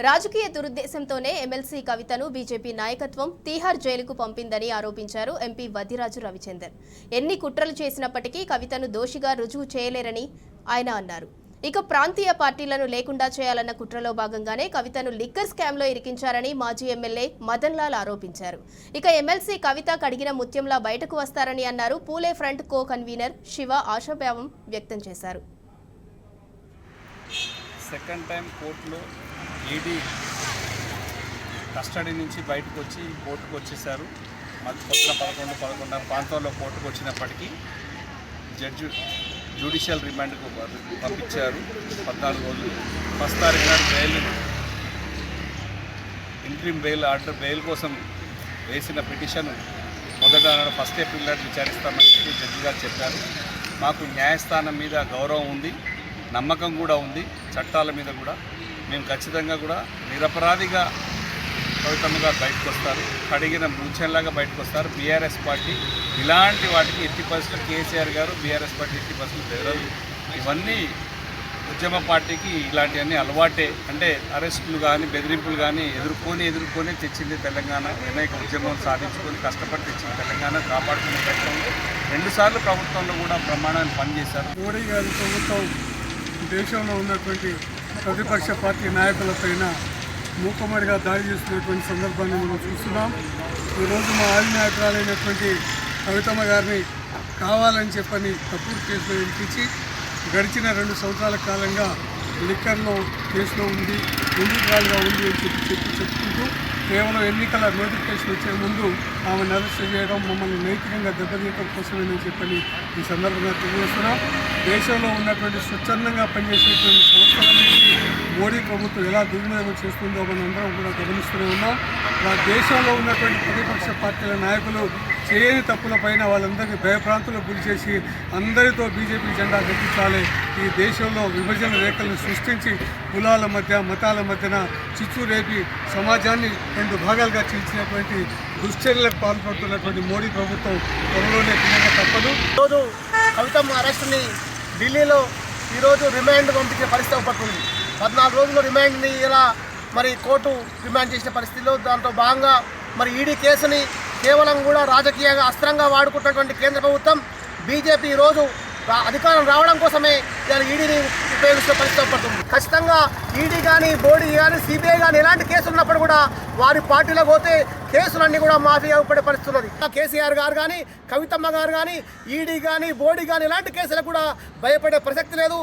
రాజకీయ దురుద్దేశంతోనే ఎమ్మెల్సీ కవితను బీజేపీ నాయకత్వం తీహార్ జైలుకు పంపిందని ఆరోపించారు ఎంపీ వద్దిరాజు రవిచందర్. ఎన్ని కుట్రలు చేసినప్పటికీ కవితను దోషిగా రుజువు చేయలేరని ఆయన అన్నారు. ఇక ప్రాంతీయ పార్టీలను లేకుండా చేయాలన్న కుట్రలో భాగంగానే కవితను లిక్కర్ స్కామ్లో ఇరికించారని మాజీ ఎమ్మెల్యే మదన్ లాల్ ఆరోపించారు. ఇక ఎమ్మెల్సీ కవిత కడిగిన ముత్యంలా బయటకు వస్తారని అన్నారు. పూలే ఫ్రంట్ కో కన్వీనర్ శివ ఆశాభావం వ్యక్తం చేశారు. సెకండ్ టైం కోర్టులో ఈడీ కస్టడీ నుంచి బయటకు వచ్చి కోర్టుకు వచ్చేసారు. అది పొద్దున 11 ప్రాంతంలో కోర్టుకు వచ్చినప్పటికీ జడ్జి జ్యుడిషియల్ రిమాండ్కు పంపించారు. 14 రోజులు. 1 తారీఖు నాడు bail interim bail order bail కోసం వేసిన పిటిషన్ మొదట 1 ఏప్రిల్ నాడు విచారిస్తామని చెప్పి జడ్జి గారు చెప్పారు. మాకు న్యాయస్థానం మీద గౌరవం ఉంది, నమ్మకం కూడా ఉంది, చట్టాల మీద కూడా. మేము ఖచ్చితంగా కూడా నిరపరాధిగా కవితమ్మ గారు బయటకు వస్తారు, కడిగిన ముత్యంలాగా బయటకు వస్తారు. బీఆర్ఎస్ పార్టీ ఇలాంటి వాటికి 80% కేసీఆర్ గారు బీఆర్ఎస్ పార్టీ 80% బెదరదు. ఇవన్నీ ఉద్యమ పార్టీకి ఇలాంటివన్నీ అలవాటే. అంటే అరెస్టులు కానీ బెదిరింపులు కానీ ఎదుర్కొని తెచ్చింది తెలంగాణ. అనేక ఉద్యమం సాధించుకొని కష్టపడి తెచ్చిన తెలంగాణ కాపాడుకునే ప్రయత్నంలో 2 సార్లు ప్రభుత్వంలో కూడా బ్రహ్మాండాన్ని పనిచేశారు. మోడీ గారి ప్రభుత్వం దేశంలో ఉన్నటువంటి ప్రతిపక్ష పార్టీ నాయకులపైన మూకుమ్మడిగా దాడి చేస్తున్నటువంటి సందర్భాన్ని మనం చూస్తున్నాం. ఈరోజు మా ఆది నాయకురాలైనటువంటి కవితమ్మ గారిని కావాలని చెప్పని తప్పుడు కేసులో ఇరికించి గడిచిన 2 సంవత్సరాల కాలంగా లిక్కర్లో కేసులో ఉంది, నిందితురాలుగా ఉంది అని చెప్పుకుంటూ కేవలం ఎన్నికల నోటిఫికేషన్ వచ్చే ముందు ఆమెను అరెస్ట్ చేయడం మమ్మల్ని నైతికంగా దెబ్బతీయడం కోసమేనని చెప్పని ఈ సందర్భంగా తెలియజేస్తున్నాం. దేశంలో ఉన్నటువంటి స్వచ్ఛందంగా పనిచేసేటువంటి సంస్థలన్నింటినీ మోడీ ప్రభుత్వం ఎలా దుర్వినియోగం చేస్తుందో మనం అందరం కూడా గమనిస్తూనే ఉన్నాం. దేశంలో ఉన్నటువంటి ప్రతిపక్ష పార్టీల నాయకులు చేయని తప్పులపైన వాళ్ళందరికీ భయప్రాంతులకు గురి చేసి అందరితో బీజేపీ జెండా కట్టించాలి, ఈ దేశంలో విభజన రేఖలను సృష్టించి కులాల మధ్య మతాల మధ్యన చిచ్చు రేపి సమాజాన్ని 2 భాగాలుగా చీల్చినటువంటి దుశ్చర్యలకు పాల్పడుతున్నటువంటి మోడీ ప్రభుత్వం త్వరలోనే తినక తప్పదు. ఈరోజు కవితమ్మ అరెస్టుని ఢిల్లీలో ఈరోజు రిమాండ్ పంపించే పరిస్థితి పడుతుంది. 14 రోజుల రిమాండ్ని ఇలా మరి కోర్టు రిమాండ్ చేసిన పరిస్థితిలో దాంట్లో భాగంగా మరి ఈడీ కేసుని కేవలం కూడా రాజకీయంగా అస్త్రంగా వాడుకుంటున్నటువంటి కేంద్ర ప్రభుత్వం బీజేపీ ఈరోజు అధికారం రావడం కోసమే ఈడీని ఉపయోగిస్తున్న పరిస్థితి పడుతుంది. ఖచ్చితంగా ఈడీ కానీ బోడీ కానీ సిబిఐ కానీ ఎలాంటి కేసులు ఉన్నప్పుడు కూడా వారి పార్టీలో పోతే కేసులన్నీ కూడా మాఫీ అవ్వబడే పరిస్థితి ఉన్నది. కేసీఆర్ గారు కానీ కవితమ్మ గారు కానీ ఈడీ కానీ బోడీ కానీ ఎలాంటి కేసులకు కూడా భయపడే ప్రసక్తి లేదు.